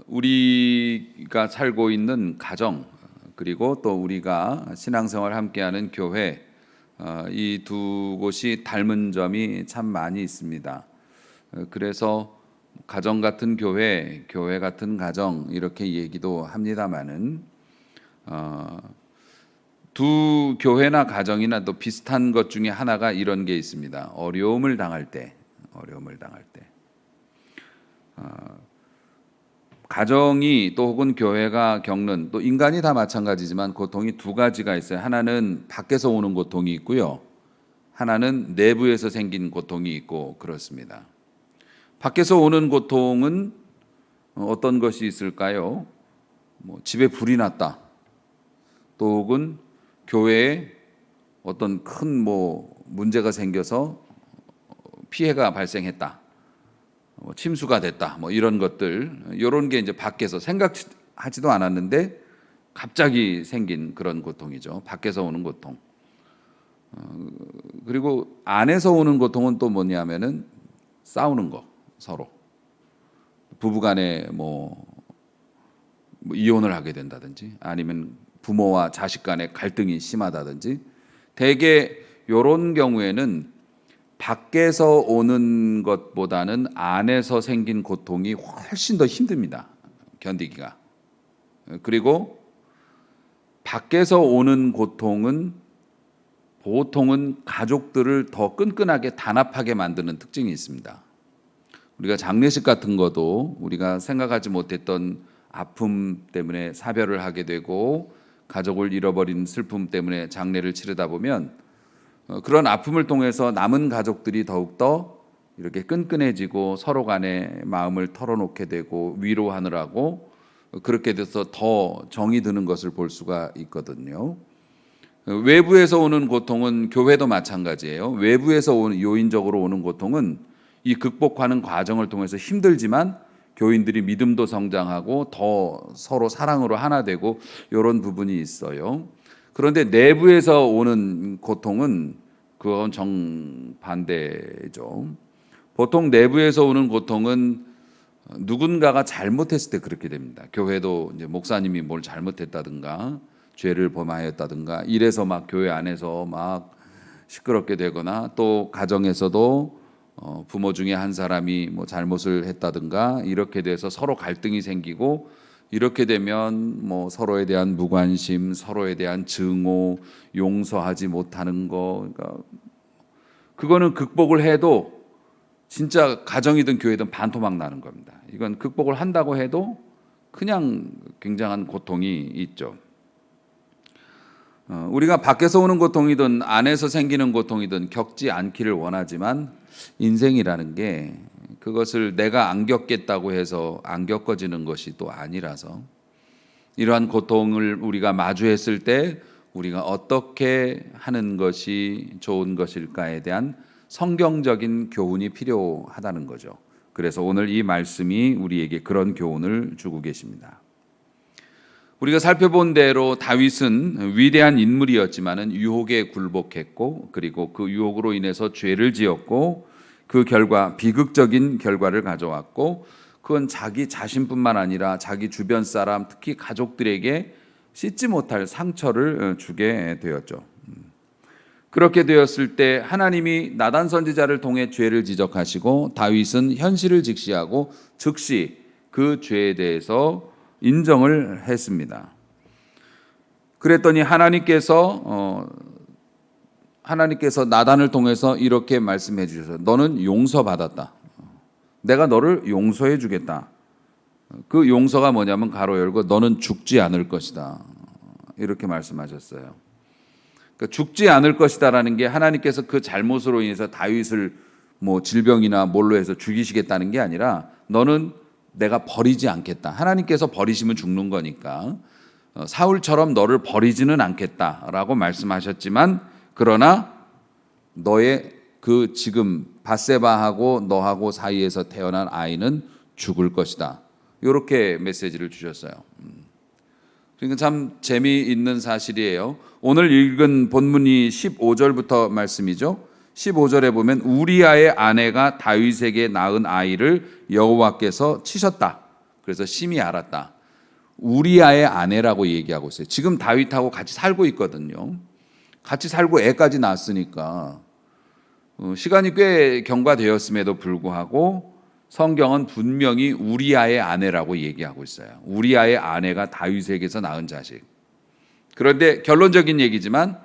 우리가 살고 있는 가정, 그리고 또 우리가 신앙생활 함께하는 교회, 이 두 곳이 닮은 점이 참 많이 있습니다. 그래서 가정 같은 교회, 교회 같은 가정 이렇게 얘기도 합니다마는 두 교회나 가정이나 또 비슷한 것 중에 하나가 이런 게 있습니다. 어려움을 당할 때 가정이 또 혹은 교회가 겪는, 또 인간이 다 마찬가지지만 고통이 두 가지가 있어요. 하나는 밖에서 오는 고통이 있고요, 하나는 내부에서 생긴 고통이 있고 그렇습니다. 밖에서 오는 고통은 어떤 것이 있을까요? 집에 불이 났다, 또 혹은 교회에 어떤 큰 문제가 생겨서 피해가 발생했다, 침수가 됐다, 이런 것들, 이런 게 이제 밖에서 생각하지도 않았는데 갑자기 생긴 그런 고통이죠. 밖에서 오는 고통. 그리고 안에서 오는 고통은 또 뭐냐면은 싸우는 거, 서로 부부간에 이혼을 하게 된다든지, 아니면 부모와 자식 간의 갈등이 심하다든지, 대개 이런 경우에는 밖에서 오는 것보다는 안에서 생긴 고통이 훨씬 더 힘듭니다, 견디기가. 그리고 밖에서 오는 고통은 보통은 가족들을 더 끈끈하게 단합하게 만드는 특징이 있습니다. 우리가 장례식 같은 것도 우리가 생각하지 못했던 아픔 때문에 사별을 하게 되고 가족을 잃어버린 슬픔 때문에 장례를 치르다 보면 그런 아픔을 통해서 남은 가족들이 더욱더 이렇게 끈끈해지고 서로 간에 마음을 털어놓게 되고 위로하느라고 그렇게 돼서 더 정이 드는 것을 볼 수가 있거든요. 외부에서 오는 고통은 교회도 마찬가지예요. 외부에서 오는, 요인적으로 오는 고통은 이 극복하는 과정을 통해서 힘들지만 교인들이 믿음도 성장하고 더 서로 사랑으로 하나 되고 이런 부분이 있어요. 그런데 내부에서 오는 고통은 그건 정반대죠. 보통 내부에서 오는 고통은 누군가가 잘못했을 때 그렇게 됩니다. 교회도 이제 목사님이 뭘 잘못했다든가 죄를 범하였다든가 이래서 막 교회 안에서 막 시끄럽게 되거나, 또 가정에서도 부모 중에 한 사람이 잘못을 했다든가 이렇게 돼서 서로 갈등이 생기고, 이렇게 되면 서로에 대한 무관심, 서로에 대한 증오, 용서하지 못하는 거, 그러니까 그거는 극복을 해도 진짜 가정이든 교회든 반토막 나는 겁니다. 이건 극복을 한다고 해도 그냥 굉장한 고통이 있죠. 우리가 밖에서 오는 고통이든 안에서 생기는 고통이든 겪지 않기를 원하지만, 인생이라는 게 그것을 내가 안 겪겠다고 해서 안 겪어지는 것이 또 아니라서, 이러한 고통을 우리가 마주했을 때 우리가 어떻게 하는 것이 좋은 것일까에 대한 성경적인 교훈이 필요하다는 거죠. 그래서 오늘 이 말씀이 우리에게 그런 교훈을 주고 계십니다. 우리가 살펴본 대로 다윗은 위대한 인물이었지만은 유혹에 굴복했고, 그리고 그 유혹으로 인해서 죄를 지었고, 그 결과 비극적인 결과를 가져왔고, 그건 자기 자신뿐만 아니라 자기 주변 사람, 특히 가족들에게 씻지 못할 상처를 주게 되었죠. 그렇게 되었을 때 하나님이 나단 선지자를 통해 죄를 지적하시고, 다윗은 현실을 직시하고 즉시 그 죄에 대해서 인정을 했습니다. 그랬더니 하나님께서 나단을 통해서 이렇게 말씀해 주셔서, 너는 용서받았다. 내가 너를 용서해 주겠다. 그 용서가 뭐냐면 가로 열고 너는 죽지 않을 것이다, 이렇게 말씀하셨어요. 그러니까 죽지 않을 것이다라는 게 하나님께서 그 잘못으로 인해서 다윗을 질병이나 뭘로 해서 죽이시겠다는 게 아니라, 너는 내가 버리지 않겠다. 하나님께서 버리시면 죽는 거니까 사울처럼 너를 버리지는 않겠다라고 말씀하셨지만, 그러나 너의 그 지금 밧세바하고 너하고 사이에서 태어난 아이는 죽을 것이다, 이렇게 메시지를 주셨어요. 그러니까 참 재미있는 사실이에요. 오늘 읽은 본문이 15절부터 말씀이죠. 15절에 보면 우리아의 아내가 다윗에게 낳은 아이를 여호와께서 치셨다. 그래서 심히 알았다. 우리아의 아내라고 얘기하고 있어요. 지금 다윗하고 같이 살고 있거든요. 같이 살고 애까지 낳았으니까 시간이 꽤 경과되었음에도 불구하고 성경은 분명히 우리아의 아내라고 얘기하고 있어요. 우리아의 아내가 다윗에게서 낳은 자식. 그런데 결론적인 얘기지만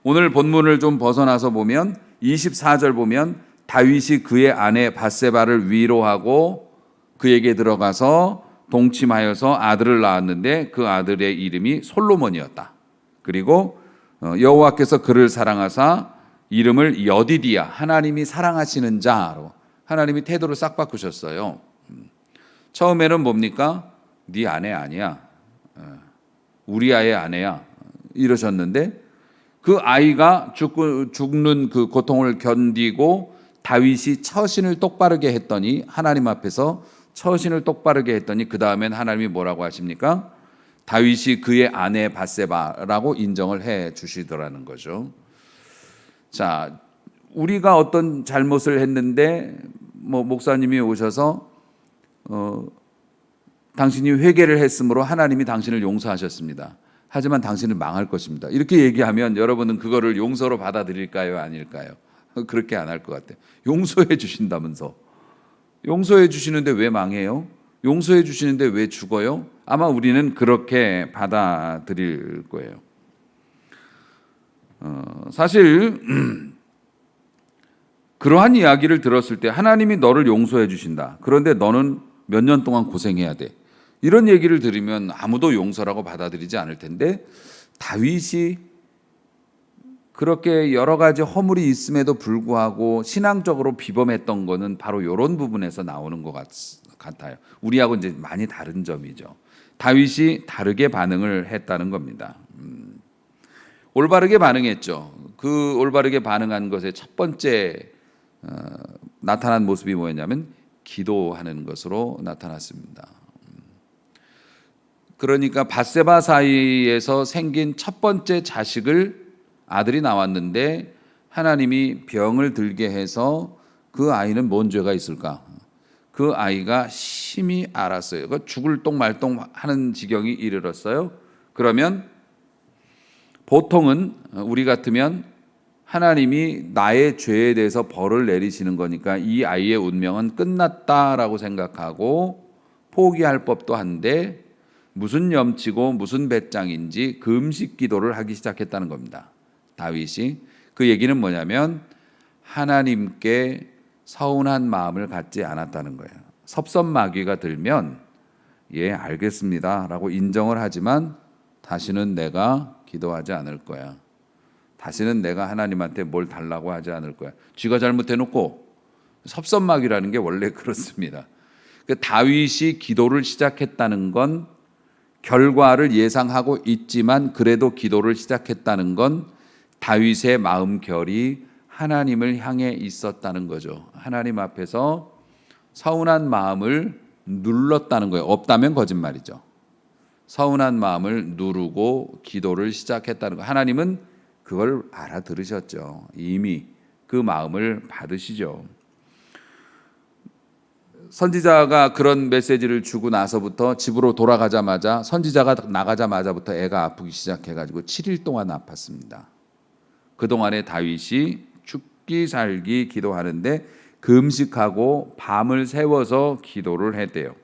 오늘 본문을 좀 벗어나서 보면 24절 보면 다윗이 그의 아내 밧세바를 위로하고 그에게 들어가서 동침하여서 아들을 낳았는데 그 아들의 이름이 솔로몬이었다. 그리고 여호와께서 그를 사랑하사 이름을 여디디야, 하나님이 사랑하시는 자로 하나님이 태도를 싹 바꾸셨어요. 처음에는 뭡니까? 네 아내 아니야, 우리아의 아내야 이러셨는데 그 아이가 죽는 그 고통을 견디고 다윗이 처신을 똑바르게 했더니 하나님 앞에서 처신을 똑바르게 했더니 그 다음엔 하나님이 뭐라고 하십니까? 다윗이 그의 아내 밧세바라고 인정을 해 주시더라는 거죠. 자, 우리가 어떤 잘못을 했는데 목사님이 오셔서 당신이 회개를 했으므로 하나님이 당신을 용서하셨습니다. 하지만 당신은 망할 것입니다. 이렇게 얘기하면 여러분은 그거를 용서로 받아들일까요? 아닐까요? 그렇게 안 할 것 같아요. 용서해 주신다면서. 용서해 주시는데 왜 망해요? 용서해 주시는데 왜 죽어요? 아마 우리는 그렇게 받아들일 거예요. 사실 그러한 이야기를 들었을 때 하나님이 너를 용서해 주신다. 그런데 너는 몇 년 동안 고생해야 돼. 이런 얘기를 들으면 아무도 용서라고 받아들이지 않을 텐데 다윗이 그렇게 여러 가지 허물이 있음에도 불구하고 신앙적으로 비범했던 거는 바로 이런 부분에서 나오는 것 같아요. 우리하고 이제 많이 다른 점이죠. 다윗이 다르게 반응을 했다는 겁니다. 올바르게 반응했죠. 그 올바르게 반응한 것의 첫 번째 나타난 모습이 뭐였냐면 기도하는 것으로 나타났습니다. 그러니까 밧세바 사이에서 생긴 첫 번째 자식을 아들이 나왔는데 하나님이 병을 들게 해서 그 아이는 뭔 죄가 있을까? 그 아이가 심히 알았어요. 죽을 똥말똥 하는 지경이 이르렀어요. 그러면 보통은 우리 같으면 하나님이 나의 죄에 대해서 벌을 내리시는 거니까 이 아이의 운명은 끝났다라고 생각하고 포기할 법도 한데 무슨 염치고 무슨 배짱인지 금식 기도를 하기 시작했다는 겁니다. 다윗이. 그 얘기는 뭐냐면 하나님께 서운한 마음을 갖지 않았다는 거예요. 섭섭마귀가 들면 예 알겠습니다 라고 인정을 하지만 다시는 내가 기도하지 않을 거야. 다시는 내가 하나님한테 뭘 달라고 하지 않을 거야. 쥐가 잘못해놓고 섭섭마귀라는 게 원래 그렇습니다. 다윗이 기도를 시작했다는 건 결과를 예상하고 있지만 그래도 기도를 시작했다는 건 다윗의 마음결이 하나님을 향해 있었다는 거죠. 하나님 앞에서 서운한 마음을 눌렀다는 거예요. 없다면 거짓말이죠. 서운한 마음을 누르고 기도를 시작했다는 거예요. 하나님은 그걸 알아들으셨죠. 이미 그 마음을 받으시죠. 선지자가 그런 메시지를 주고 나서부터 집으로 돌아가자마자 선지자가 나가자마자부터 애가 아프기 시작해가지고 7일 동안 아팠습니다. 그동안에 다윗이 죽기 살기 기도하는데 금식하고 밤을 새워서 기도를 했대요.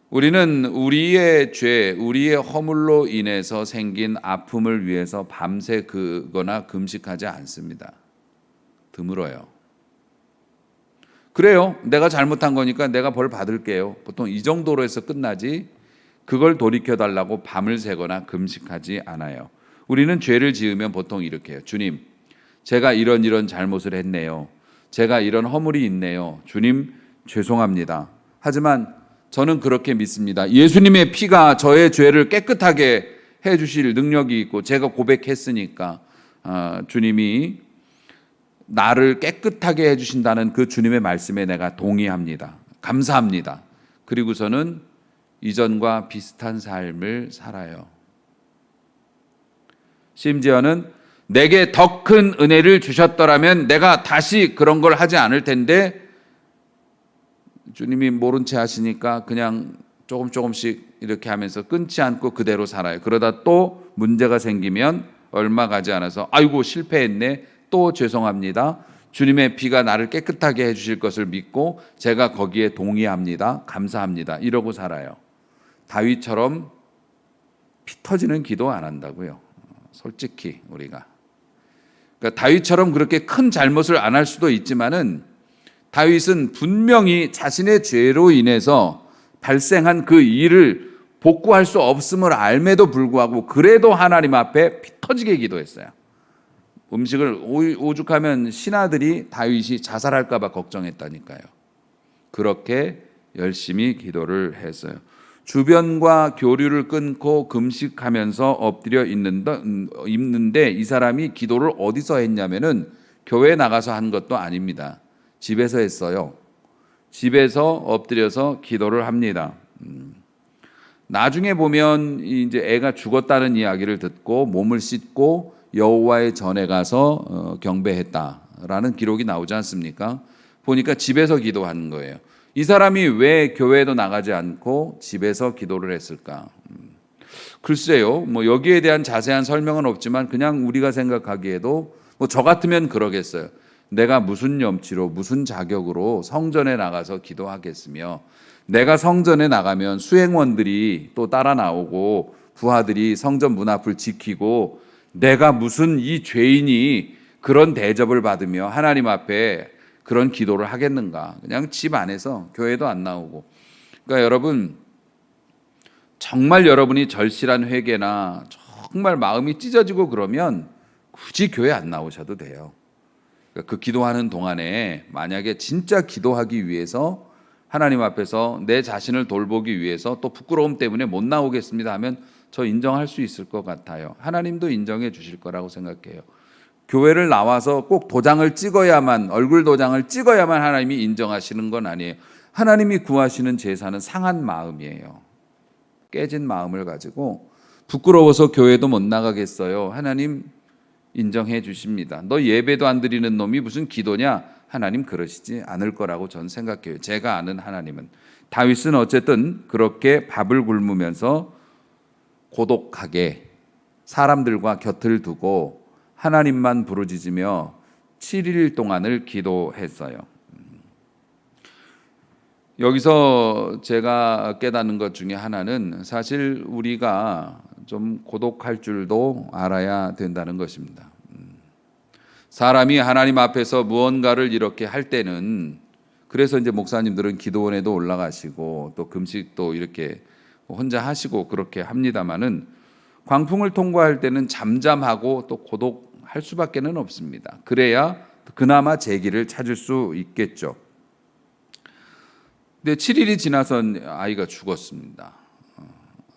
우리는 우리의 죄, 우리의 허물로 인해서 생긴 아픔을 위해서 밤새 그거나 금식하지 않습니다. 드물어요. 그래요. 내가 잘못한 거니까 내가 벌 받을게요. 보통 이 정도로 해서 끝나지 그걸 돌이켜달라고 밤을 새거나 금식하지 않아요. 우리는 죄를 지으면 보통 이렇게 해요. 주님, 제가 이런 잘못을 했네요. 제가 이런 허물이 있네요. 주님, 죄송합니다. 하지만 저는 그렇게 믿습니다. 예수님의 피가 저의 죄를 깨끗하게 해주실 능력이 있고 제가 고백했으니까 주님이 나를 깨끗하게 해주신다는 그 주님의 말씀에 내가 동의합니다. 감사합니다. 그리고서는 이전과 비슷한 삶을 살아요. 심지어는 내게 더 큰 은혜를 주셨더라면 내가 다시 그런 걸 하지 않을 텐데 주님이 모른 채 하시니까 그냥 조금씩 이렇게 하면서 끊지 않고 그대로 살아요. 그러다 또 문제가 생기면 얼마 가지 않아서 아이고 실패했네, 또 죄송합니다, 주님의 피가 나를 깨끗하게 해주실 것을 믿고 제가 거기에 동의합니다, 감사합니다, 이러고 살아요. 다윗처럼 피 터지는 기도 안 한다고요. 솔직히 우리가, 그러니까 다윗처럼 그렇게 큰 잘못을 안 할 수도 있지만은 다윗은 분명히 자신의 죄로 인해서 발생한 그 일을 복구할 수 없음을 알매도 불구하고 그래도 하나님 앞에 피 터지게 기도했어요. 음식을 오죽하면 신하들이 다윗이 자살할까 봐 걱정했다니까요. 그렇게 열심히 기도를 했어요. 주변과 교류를 끊고 금식하면서 엎드려 있는데 이 사람이 기도를 어디서 했냐면은 교회에 나가서 한 것도 아닙니다. 집에서 했어요. 집에서 엎드려서 기도를 합니다. 나중에 보면 이제 애가 죽었다는 이야기를 듣고 몸을 씻고 여호와의 전에 가서 경배했다라는 기록이 나오지 않습니까? 보니까 집에서 기도하는 거예요. 이 사람이 왜 교회에도 나가지 않고 집에서 기도를 했을까? 글쎄요, 뭐 여기에 대한 자세한 설명은 없지만 그냥 우리가 생각하기에도 뭐 저 같으면 그러겠어요. 내가 무슨 염치로 무슨 자격으로 성전에 나가서 기도하겠으며, 내가 성전에 나가면 수행원들이 또 따라 나오고 부하들이 성전 문 앞을 지키고 내가 무슨 이 죄인이 그런 대접을 받으며 하나님 앞에 그런 기도를 하겠는가. 그냥 집 안에서 교회도 안 나오고. 그러니까 여러분, 정말 여러분이 절실한 회개나 정말 마음이 찢어지고 그러면 굳이 교회 안 나오셔도 돼요. 그 기도하는 동안에 만약에 진짜 기도하기 위해서 하나님 앞에서 내 자신을 돌보기 위해서 또 부끄러움 때문에 못 나오겠습니다 하면 저 인정할 수 있을 것 같아요. 하나님도 인정해 주실 거라고 생각해요. 교회를 나와서 꼭 도장을 찍어야만, 얼굴 도장을 찍어야만 하나님이 인정하시는 건 아니에요. 하나님이 구하시는 제사는 상한 마음이에요. 깨진 마음을 가지고 부끄러워서 교회도 못 나가겠어요. 하나님 인정해 주십니다. 너 예배도 안 드리는 놈이 무슨 기도냐? 하나님 그러시지 않을 거라고 저는 생각해요. 제가 아는 하나님은. 다윗은 어쨌든 그렇게 밥을 굶으면서 고독하게 사람들과 곁을 두고 하나님만 부르짖으며 7일 동안을 기도했어요. 여기서 제가 깨닫는 것 중에 하나는 사실 우리가 좀 고독할 줄도 알아야 된다는 것입니다. 사람이 하나님 앞에서 무언가를 이렇게 할 때는, 그래서 이제 목사님들은 기도원에도 올라가시고 또 금식도 이렇게 혼자 하시고 그렇게 합니다마는 광풍을 통과할 때는 잠잠하고 또 고독할 수밖에는 없습니다. 그래야 그나마 제기를 찾을 수 있겠죠. 근데 7일이 지나선 아이가 죽었습니다.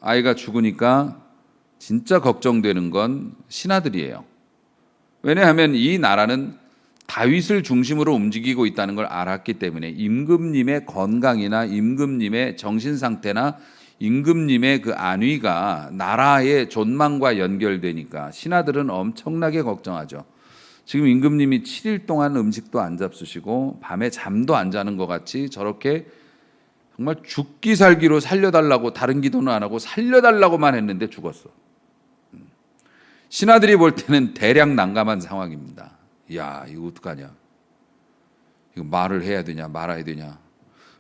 아이가 죽으니까 진짜 걱정되는 건 신하들이에요. 왜냐하면 이 나라는 다윗을 중심으로 움직이고 있다는 걸 알았기 때문에 임금님의 건강이나 임금님의 정신 상태나 임금님의 그 안위가 나라의 존망과 연결되니까 신하들은 엄청나게 걱정하죠. 지금 임금님이 7일 동안 음식도 안 잡수시고 밤에 잠도 안 자는 것 같이 저렇게 정말 죽기 살기로 살려달라고, 다른 기도는 안 하고 살려달라고만 했는데 죽었어. 신하들이 볼 때는 대략 난감한 상황입니다. 야, 이거 어떡하냐? 이거 말을 해야 되냐 말아야 되냐?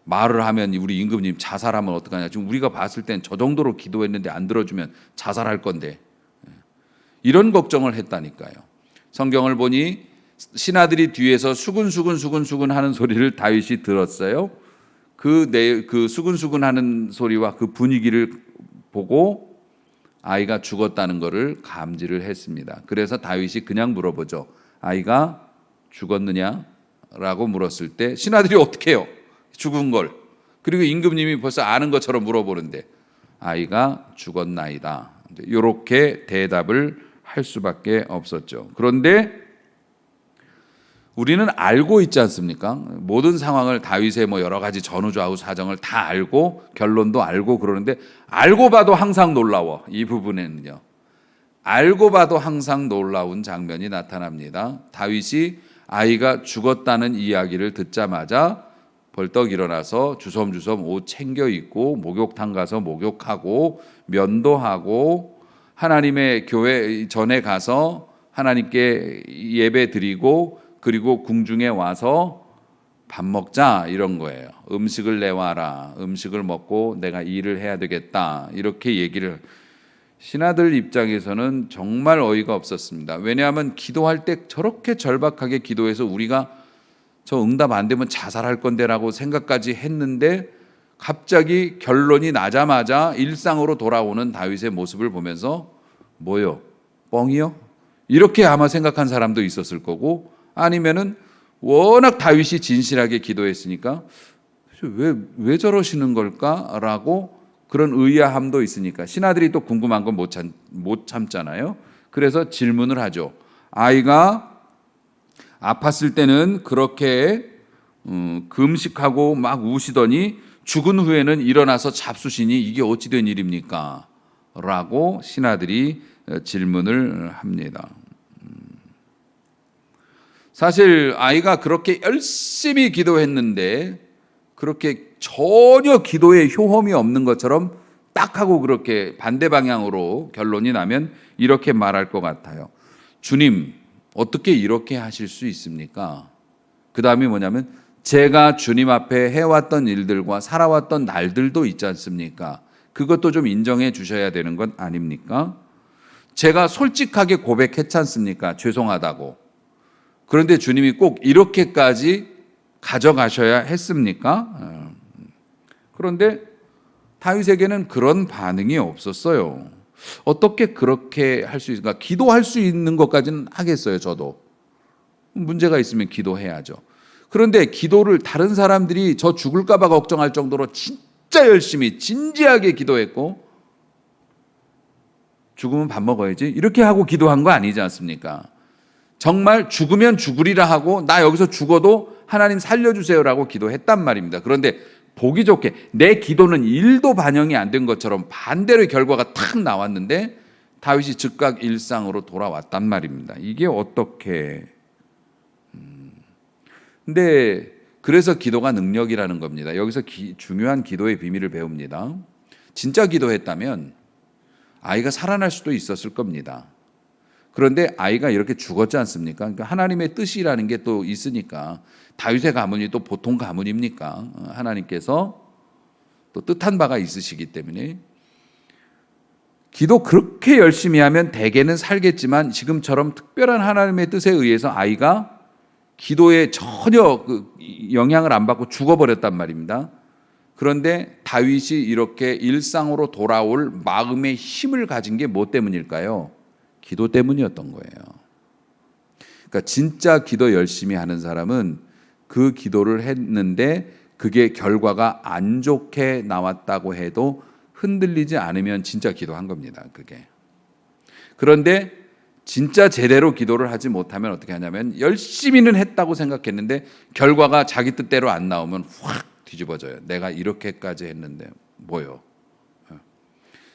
말을 하면 우리 임금님 자살하면 어떡하냐? 지금 우리가 봤을 땐 저 정도로 기도했는데 안 들어주면 자살할 건데. 이런 걱정을 했다니까요. 성경을 보니 신하들이 뒤에서 수근수근 하는 소리를 다윗이 들었어요. 그 수근수근 하는 소리와 그 분위기를 보고 아이가 죽었다는 것을 감지를 했습니다. 그래서 다윗이 그냥 물어보죠. 아이가 죽었느냐라고 물었을 때 신하들이 어떻게 해요? 죽은 걸. 그리고 임금님이 벌써 아는 것처럼 물어보는데 아이가 죽었나이다. 이렇게 대답을 할 수밖에 없었죠. 그런데 우리는 알고 있지 않습니까? 모든 상황을 다윗의 뭐 여러 가지 전후좌우 사정을 다 알고 결론도 알고 그러는데 알고 봐도 항상 놀라워. 이 부분에는요. 알고 봐도 항상 놀라운 장면이 나타납니다. 다윗이 아이가 죽었다는 이야기를 듣자마자 벌떡 일어나서 주섬주섬 옷 챙겨 입고 목욕탕 가서 목욕하고 면도하고 하나님의 교회 전에 가서 하나님께 예배 드리고 그리고 궁중에 와서 밥 먹자 이런 거예요. 음식을 내와라. 음식을 먹고 내가 일을 해야 되겠다. 이렇게 얘기를 신하들 입장에서는 정말 어이가 없었습니다. 왜냐하면 기도할 때 저렇게 절박하게 기도해서 우리가 저 응답 안 되면 자살할 건데라고 생각까지 했는데 갑자기 결론이 나자마자 일상으로 돌아오는 다윗의 모습을 보면서 뭐요? 뻥이요? 이렇게 아마 생각한 사람도 있었을 거고 아니면은 워낙 다윗이 진실하게 기도했으니까 왜 저러시는 걸까라고 그런 의아함도 있으니까 신하들이 또 궁금한 건 못 참잖아요. 그래서 질문을 하죠. 아이가 아팠을 때는 그렇게 금식하고 막 우시더니 죽은 후에는 일어나서 잡수시니 이게 어찌 된 일입니까? 라고 신하들이 질문을 합니다. 사실 아이가 그렇게 열심히 기도했는데 그렇게 전혀 기도에 효험이 없는 것처럼 딱 하고 그렇게 반대 방향으로 결론이 나면 이렇게 말할 것 같아요. 주님, 어떻게 이렇게 하실 수 있습니까? 그 다음이 뭐냐면 제가 주님 앞에 해왔던 일들과 살아왔던 날들도 있지 않습니까? 그것도 좀 인정해 주셔야 되는 건 아닙니까? 제가 솔직하게 고백했지 않습니까? 죄송하다고. 그런데 주님이 꼭 이렇게까지 가져가셔야 했습니까? 그런데 다윗에게는 그런 반응이 없었어요. 어떻게 그렇게 할 수 있을까? 기도할 수 있는 것까지는 하겠어요, 저도. 문제가 있으면 기도해야죠. 그런데 기도를 다른 사람들이 저 죽을까 봐 걱정할 정도로 진짜 열심히 진지하게 기도했고 죽으면 밥 먹어야지 이렇게 하고 기도한 거 아니지 않습니까? 정말 죽으면 죽으리라 하고 나 여기서 죽어도 하나님 살려주세요라고 기도했단 말입니다. 그런데 보기 좋게 내 기도는 1도 반영이 안 된 것처럼 반대로 결과가 탁 나왔는데 다윗이 즉각 일상으로 돌아왔단 말입니다. 이게 어떻게 근데 그래서 기도가 능력이라는 겁니다. 여기서 중요한 기도의 비밀을 배웁니다. 진짜 기도했다면 아이가 살아날 수도 있었을 겁니다. 그런데 아이가 이렇게 죽었지 않습니까? 그러니까 하나님의 뜻이라는 게 또 있으니까 다윗의 가문이 또 보통 가문입니까? 하나님께서 또 뜻한 바가 있으시기 때문에 기도 그렇게 열심히 하면 대개는 살겠지만 지금처럼 특별한 하나님의 뜻에 의해서 아이가 기도에 전혀 영향을 안 받고 죽어버렸단 말입니다. 그런데 다윗이 이렇게 일상으로 돌아올 마음의 힘을 가진 게 뭐 때문일까요? 기도 때문이었던 거예요. 그러니까 진짜 기도 열심히 하는 사람은 그 기도를 했는데 그게 결과가 안 좋게 나왔다고 해도 흔들리지 않으면 진짜 기도한 겁니다. 그게. 그런데 진짜 제대로 기도를 하지 못하면 어떻게 하냐면 열심히는 했다고 생각했는데 결과가 자기 뜻대로 안 나오면 확 뒤집어져요. 내가 이렇게까지 했는데 뭐요?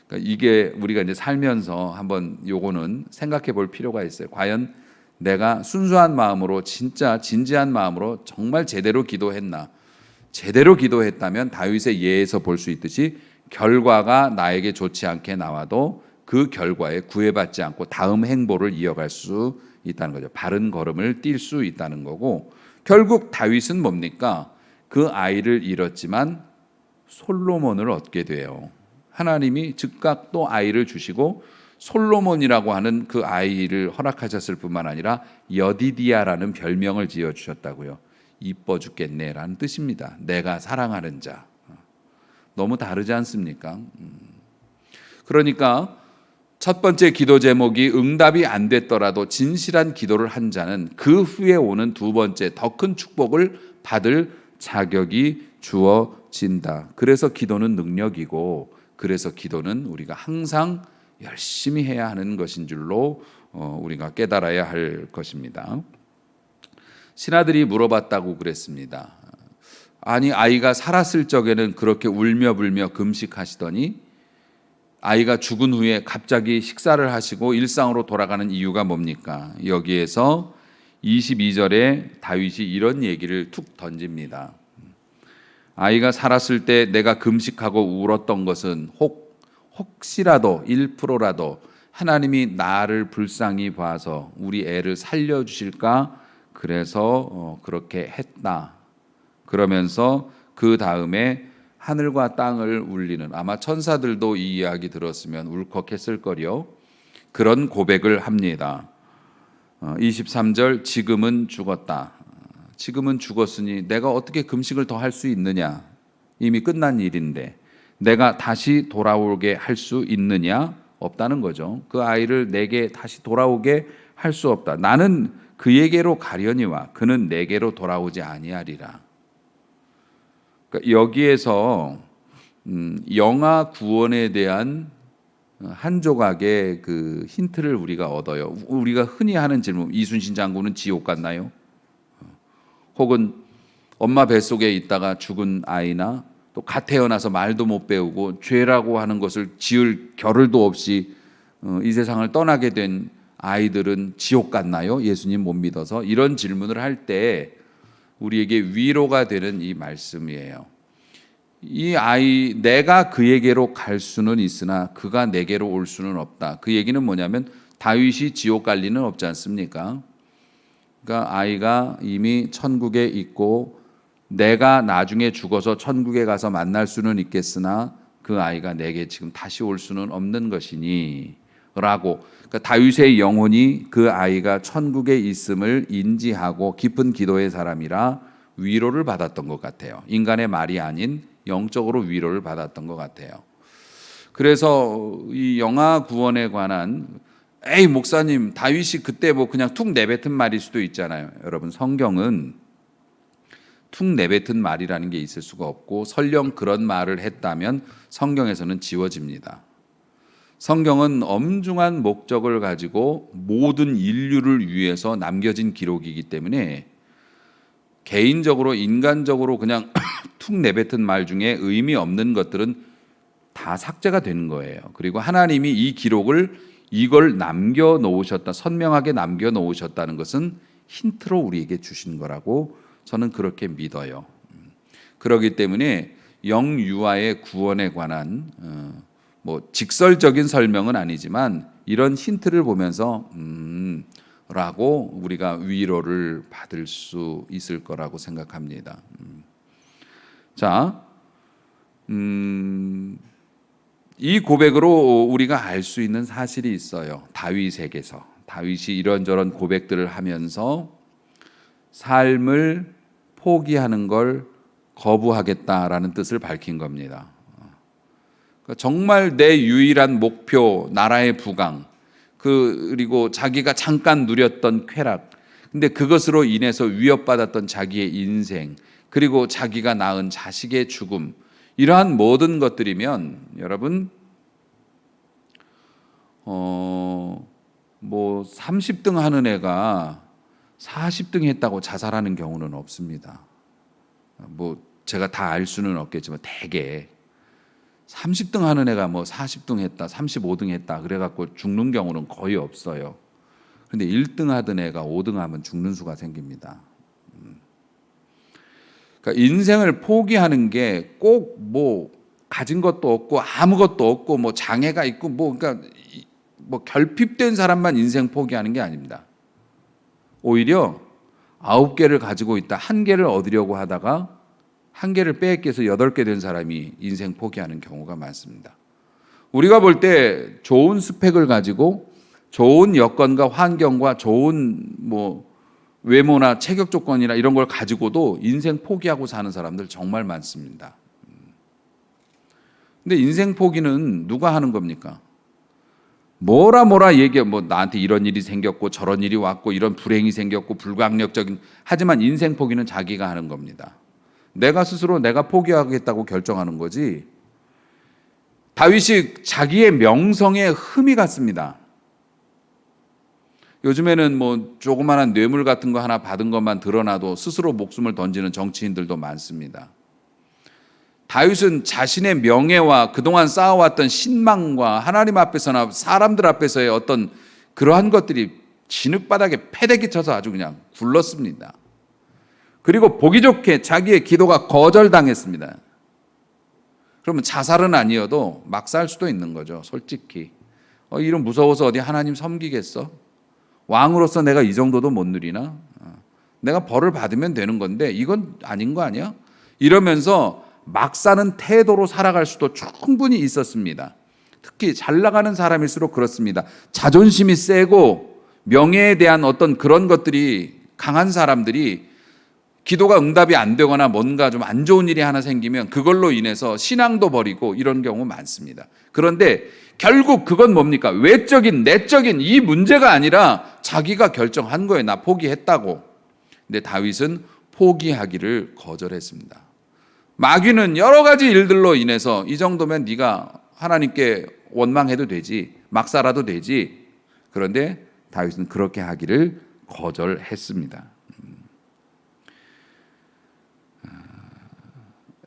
그러니까 이게 우리가 이제 살면서 한번 요거는 생각해 볼 필요가 있어요. 과연 내가 순수한 마음으로 진짜 진지한 마음으로 정말 제대로 기도했나? 제대로 기도했다면 다윗의 예에서 볼 수 있듯이 결과가 나에게 좋지 않게 나와도 그 결과에 구애받지 않고 다음 행보를 이어갈 수 있다는 거죠. 바른 걸음을 뛸 수 있다는 거고 결국 다윗은 뭡니까? 그 아이를 잃었지만 솔로몬을 얻게 돼요. 하나님이 즉각 또 아이를 주시고 솔로몬이라고 하는 그 아이를 허락하셨을 뿐만 아니라 여디디아라는 별명을 지어주셨다고요. 이뻐 죽겠네라는 뜻입니다. 내가 사랑하는 자. 너무 다르지 않습니까? 그러니까 첫 번째 기도 제목이 응답이 안 됐더라도 진실한 기도를 한 자는 그 후에 오는 두 번째 더 큰 축복을 받을 자격이 주어진다. 그래서 기도는 능력이고 그래서 기도는 우리가 항상 열심히 해야 하는 것인 줄로 우리가 깨달아야 할 것입니다. 신하들이 물어봤다고 그랬습니다. 아니 아이가 살았을 적에는 그렇게 울며 불며 금식하시더니 아이가 죽은 후에 갑자기 식사를 하시고 일상으로 돌아가는 이유가 뭡니까? 여기에서 22절에 다윗이 이런 얘기를 툭 던집니다. 아이가 살았을 때 내가 금식하고 울었던 것은 혹시라도 1%라도 하나님이 나를 불쌍히 봐서 우리 애를 살려주실까 그래서 그렇게 했다. 그러면서 그 다음에 하늘과 땅을 울리는, 아마 천사들도 이 이야기 들었으면 울컥했을 거요. 그런 고백을 합니다. 23절, 지금은 죽었다. 지금은 죽었으니 내가 어떻게 금식을 더 할 수 있느냐? 이미 끝난 일인데 내가 다시 돌아오게 할 수 있느냐? 없다는 거죠. 그 아이를 내게 다시 돌아오게 할 수 없다. 나는 그에게로 가려니와 그는 내게로 돌아오지 아니하리라. 그러니까 여기에서 영아 구원에 대한 한 조각의 그 힌트를 우리가 얻어요. 우리가 흔히 하는 질문, 이순신 장군은 지옥 갔나요? 혹은 엄마 뱃속에 있다가 죽은 아이나 또 갓 태어나서 말도 못 배우고 죄라고 하는 것을 지을 겨를도 없이 이 세상을 떠나게 된 아이들은 지옥 갔나요? 예수님 못 믿어서. 이런 질문을 할 때 우리에게 위로가 되는 이 말씀이에요. 이 아이, 내가 그에게로 갈 수는 있으나 그가 내게로 올 수는 없다. 그 얘기는 뭐냐면 다윗이 지옥 갈 리는 없지 않습니까? 그러니까 아이가 이미 천국에 있고 내가 나중에 죽어서 천국에 가서 만날 수는 있겠으나 그 아이가 내게 지금 다시 올 수는 없는 것이니 라고, 그러니까 다윗의 영혼이 그 아이가 천국에 있음을 인지하고 깊은 기도의 사람이라 위로를 받았던 것 같아요. 인간의 말이 아닌 영적으로 위로를 받았던 것 같아요. 그래서 이 영아 구원에 관한, 에이 목사님 다윗이 그때 뭐 그냥 툭 내뱉은 말일 수도 있잖아요. 여러분, 성경은 툭 내뱉은 말이라는 게 있을 수가 없고, 설령 그런 말을 했다면 성경에서는 지워집니다. 성경은 엄중한 목적을 가지고 모든 인류를 위해서 남겨진 기록이기 때문에 개인적으로 인간적으로 그냥 툭 내뱉은 말 중에 의미 없는 것들은 다 삭제가 되는 거예요. 그리고 하나님이 이 기록을 이걸 남겨놓으셨다, 선명하게 남겨놓으셨다는 것은 힌트로 우리에게 주신 거라고 저는 그렇게 믿어요. 그렇기 때문에 영유아의 구원에 관한 뭐 직설적인 설명은 아니지만 이런 힌트를 보면서 라고 우리가 위로를 받을 수 있을 거라고 생각합니다. 자, 이 고백으로 우리가 알 수 있는 사실이 있어요. 다윗에게서. 다윗이 이런저런 고백들을 하면서 삶을 포기하는 걸 거부하겠다라는 뜻을 밝힌 겁니다. 정말 내 유일한 목표, 나라의 부강, 그리고 자기가 잠깐 누렸던 쾌락, 근데 그것으로 인해서 위협받았던 자기의 인생, 그리고 자기가 낳은 자식의 죽음, 이러한 모든 것들이면 여러분 뭐 30등 하는 애가 40등 했다고 자살하는 경우는 없습니다. 뭐 제가 다 알 수는 없겠지만 대개 30등 하는 애가 뭐 40등 했다, 35등 했다 그래갖고 죽는 경우는 거의 없어요. 그런데 1등 하던 애가 5등 하면 죽는 수가 생깁니다. 그러니까 인생을 포기하는 게 꼭 뭐 가진 것도 없고 아무것도 없고 뭐 장애가 있고 그러니까 뭐 결핍된 사람만 인생 포기하는 게 아닙니다. 오히려 9개를 가지고 있다 1개를 얻으려고 하다가 1개를 빼앗겨서 8개 된 사람이 인생 포기하는 경우가 많습니다. 우리가 볼 때 좋은 스펙을 가지고 좋은 여건과 환경과 좋은 뭐 외모나 체격 조건이나 이런 걸 가지고도 인생 포기하고 사는 사람들 정말 많습니다. 근데 인생 포기는 누가 하는 겁니까? 뭐라 얘기해, 뭐 나한테 이런 일이 생겼고 저런 일이 왔고 이런 불행이 생겼고 불강력적인, 하지만 인생 포기는 자기가 하는 겁니다. 내가 스스로 내가 포기하겠다고 결정하는 거지. 다윗이 자기의 명성에 흠이 갔습니다. 요즘에는 뭐 조그마한 뇌물 같은 거 하나 받은 것만 드러나도 스스로 목숨을 던지는 정치인들도 많습니다. 다윗은 자신의 명예와 그동안 쌓아왔던 신망과 하나님 앞에서나 사람들 앞에서의 어떤 그러한 것들이 진흙바닥에 패대기 쳐서 아주 그냥 굴렀습니다. 그리고 보기 좋게 자기의 기도가 거절당했습니다. 그러면 자살은 아니어도 막 살 수도 있는 거죠. 솔직히. 이런 무서워서 어디 하나님 섬기겠어? 왕으로서 내가 이 정도도 못 누리나? 내가 벌을 받으면 되는 건데 이건 아닌 거 아니야? 이러면서 막 사는 태도로 살아갈 수도 충분히 있었습니다. 특히 잘 나가는 사람일수록 그렇습니다. 자존심이 세고 명예에 대한 어떤 그런 것들이 강한 사람들이 기도가 응답이 안 되거나 뭔가 좀 안 좋은 일이 하나 생기면 그걸로 인해서 신앙도 버리고 이런 경우 많습니다. 그런데 결국 그건 뭡니까? 외적인, 내적인 이 문제가 아니라 자기가 결정한 거예요. 나 포기했다고. 근데 다윗은 포기하기를 거절했습니다. 마귀는 여러 가지 일들로 인해서 이 정도면 네가 하나님께 원망해도 되지, 막 살아도 되지. 그런데 다윗은 그렇게 하기를 거절했습니다.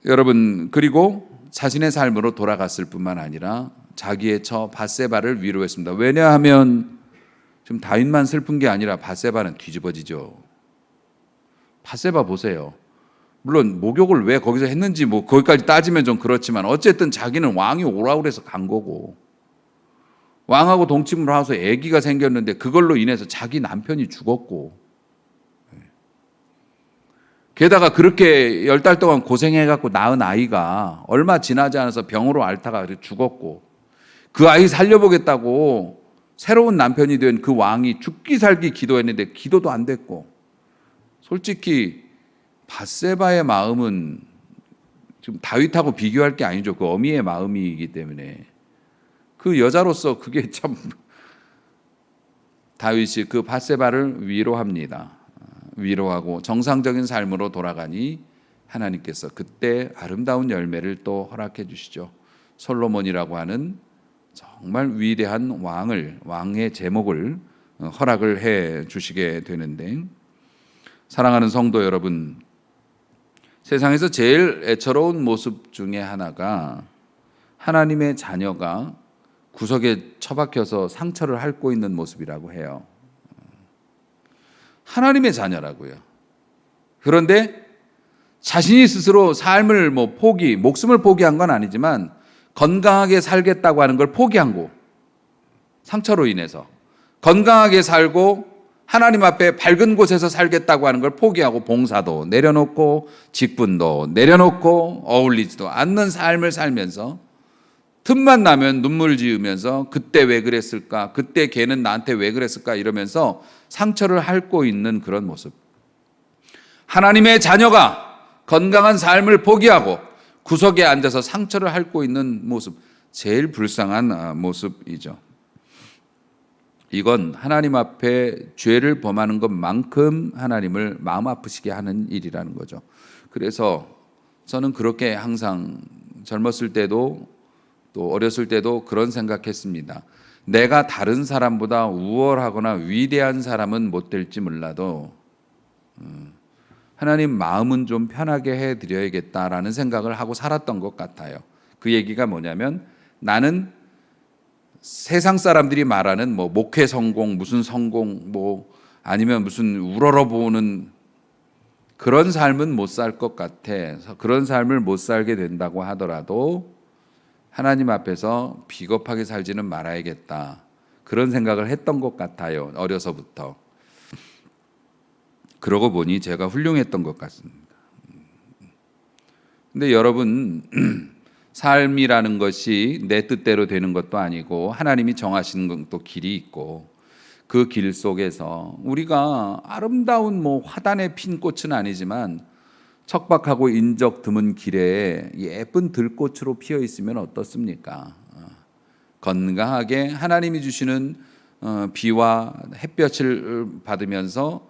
여러분, 그리고 자신의 삶으로 돌아갔을 뿐만 아니라 자기의 처 밧세바를 위로했습니다. 왜냐하면 지금 다윗만 슬픈 게 아니라 밧세바는 뒤집어지죠. 밧세바 보세요. 물론 목욕을 왜 거기서 했는지 뭐 거기까지 따지면 좀 그렇지만 어쨌든 자기는 왕이 오라고 그래서 간 거고, 왕하고 동침을 하서 아기가 생겼는데 그걸로 인해서 자기 남편이 죽었고, 게다가 그렇게 10달 동안 고생해갖고 낳은 아이가 얼마 지나지 않아서 병으로 앓다가 죽었고, 그 아이 살려보겠다고 새로운 남편이 된 그 왕이 죽기 살기 기도했는데 기도도 안 됐고, 솔직히 밧세바의 마음은 지금 다윗하고 비교할 게 아니죠. 그 어미의 마음이기 때문에 그 여자로서 그게 참, 다윗이 그 밧세바를 위로합니다. 위로하고 정상적인 삶으로 돌아가니 하나님께서 그때 아름다운 열매를 또 허락해 주시죠. 솔로몬이라고 하는 정말 위대한 왕의 제목을 허락을 해 주시게 되는데, 사랑하는 성도 여러분, 세상에서 제일 애처로운 모습 중에 하나가 하나님의 자녀가 구석에 처박혀서 상처를 앓고 있는 모습이라고 해요. 하나님의 자녀라고요. 그런데 자신이 스스로 삶을 목숨을 포기한 건 아니지만 건강하게 살겠다고 하는 걸 포기한 거, 상처로 인해서 건강하게 살고 하나님 앞에 밝은 곳에서 살겠다고 하는 걸 포기하고 봉사도 내려놓고 직분도 내려놓고 어울리지도 않는 삶을 살면서 틈만 나면 눈물 지으면서 그때 왜 그랬을까? 그때 걔는 나한테 왜 그랬을까? 이러면서 상처를 앓고 있는 그런 모습. 하나님의 자녀가 건강한 삶을 포기하고 구석에 앉아서 상처를 앓고 있는 모습, 제일 불쌍한 모습이죠. 이건 하나님 앞에 죄를 범하는 것만큼 하나님을 마음 아프시게 하는 일이라는 거죠. 그래서 저는 그렇게 항상 젊었을 때도 또 어렸을 때도 그런 생각했습니다. 내가 다른 사람보다 우월하거나 위대한 사람은 못 될지 몰라도 하나님 마음은 좀 편하게 해드려야겠다라는 생각을 하고 살았던 것 같아요. 그 얘기가 뭐냐면, 나는 세상 사람들이 말하는 목회 성공, 무슨 성공, 아니면 무슨 우러러보는 그런 삶은 못 살 것 같아. 그런 삶을 못 살게 된다고 하더라도 하나님 앞에서 비겁하게 살지는 말아야겠다. 그런 생각을 했던 것 같아요. 어려서부터. 그러고 보니 제가 훌륭했던 것 같습니다. 근데 여러분, 삶이라는 것이 내 뜻대로 되는 것도 아니고 하나님이 정하시는 또 길이 있고, 그 길 속에서 우리가 아름다운 화단에 핀 꽃은 아니지만 척박하고 인적 드문 길에 예쁜 들꽃으로 피어 있으면 어떻습니까? 건강하게 하나님이 주시는 비와 햇볕을 받으면서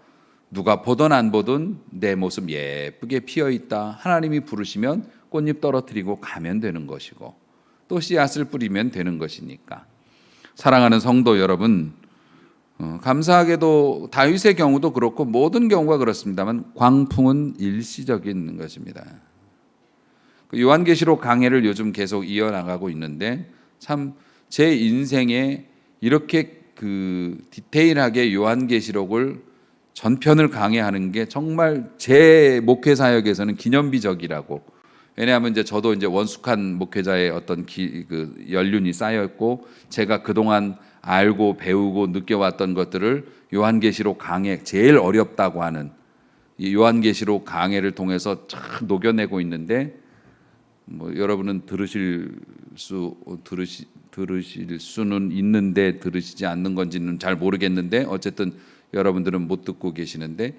누가 보든 안 보든 내 모습 예쁘게 피어 있다. 하나님이 부르시면 꽃잎 떨어뜨리고 가면 되는 것이고, 또 씨앗을 뿌리면 되는 것이니까. 사랑하는 성도 여러분, 감사하게도 다윗의 경우도 그렇고 모든 경우가 그렇습니다만 광풍은 일시적인 것입니다. 요한계시록 강해를 요즘 계속 이어나가고 있는데, 참 제 인생에 이렇게 디테일하게 요한계시록을 전편을 강해하는 게 정말 제 목회 사역에서는 기념비적이라고. 왜냐하면 이제 저도 이제 원숙한 목회자의 어떤 그 연륜이 쌓였고, 제가 그동안 알고 배우고 느껴왔던 것들을 요한계시록 강해, 제일 어렵다고 하는 이 요한계시록 강해를 통해서 쫙 녹여내고 있는데, 뭐 여러분은 들으실 수는 있는데 들으시지 않는 건지는 잘 모르겠는데, 어쨌든 여러분들은 못 듣고 계시는데,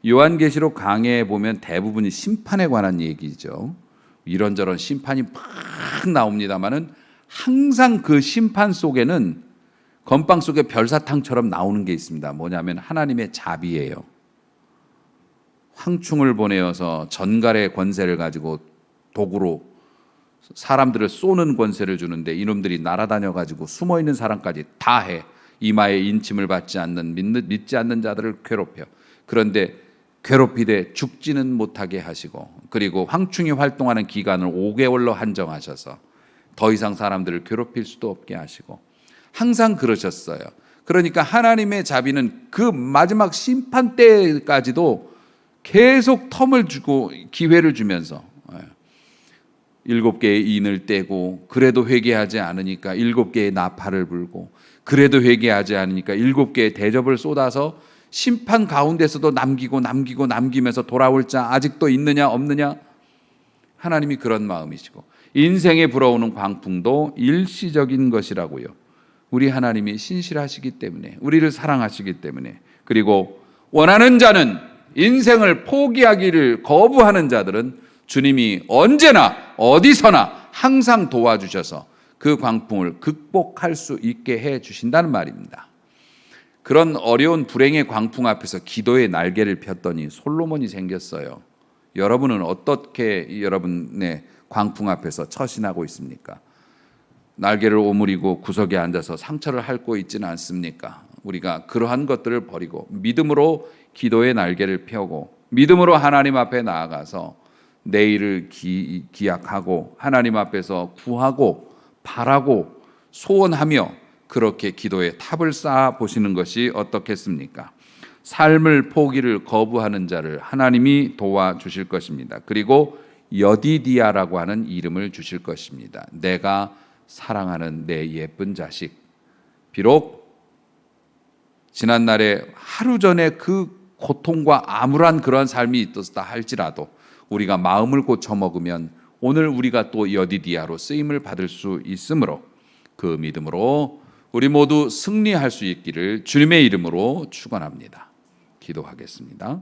요한계시록 강해에 보면 대부분이 심판에 관한 얘기죠. 이런저런 심판이 막 나옵니다만은 항상 그 심판 속에는 건빵 속에 별사탕처럼 나오는 게 있습니다. 뭐냐면 하나님의 자비예요. 황충을 보내어서 전갈의 권세를 가지고 도구로 사람들을 쏘는 권세를 주는데, 이놈들이 날아다녀 가지고 숨어 있는 사람까지 다 해. 이마에 인침을 받지 않는 믿지 않는 자들을 괴롭혀. 그런데 괴롭히되 죽지는 못하게 하시고, 그리고 황충이 활동하는 기간을 5개월로 한정하셔서 더 이상 사람들을 괴롭힐 수도 없게 하시고, 항상 그러셨어요. 그러니까 하나님의 자비는 그 마지막 심판 때까지도 계속 텀을 주고 기회를 주면서 7개의 인을 떼고, 그래도 회개하지 않으니까 7개의 나팔을 불고, 그래도 회개하지 않으니까 7개의 대접을 쏟아서 심판 가운데서도 남기면서 돌아올 자 아직도 있느냐 없느냐. 하나님이 그런 마음이시고, 인생에 불어오는 광풍도 일시적인 것이라고요. 우리 하나님이 신실하시기 때문에, 우리를 사랑하시기 때문에, 그리고 원하는 자는, 인생을 포기하기를 거부하는 자들은 주님이 언제나 어디서나 항상 도와주셔서 그 광풍을 극복할 수 있게 해 주신다는 말입니다. 그런 어려운 불행의 광풍 앞에서 기도의 날개를 폈더니 솔로몬이 생겼어요. 여러분은 어떻게 여러분의 광풍 앞에서 처신하고 있습니까? 날개를 오므리고 구석에 앉아서 상처를 핥고 있지는 않습니까? 우리가 그러한 것들을 버리고 믿음으로 기도의 날개를 펴고, 믿음으로 하나님 앞에 나아가서 내일을 기약하고 하나님 앞에서 구하고 바라고 소원하며 그렇게 기도의 탑을 쌓아 보시는 것이 어떻겠습니까? 삶을 포기를 거부하는 자를 하나님이 도와주실 것입니다. 그리고 여디디아라고 하는 이름을 주실 것입니다. 내가 사랑하는 내 예쁜 자식. 비록 지난날에 하루 전에 그 고통과 암울한 그런 삶이 있었다 할지라도 우리가 마음을 고쳐 먹으면 오늘 우리가 또 여디디아로 쓰임을 받을 수 있으므로, 그 믿음으로 우리 모두 승리할 수 있기를 주님의 이름으로 축원합니다. 기도하겠습니다.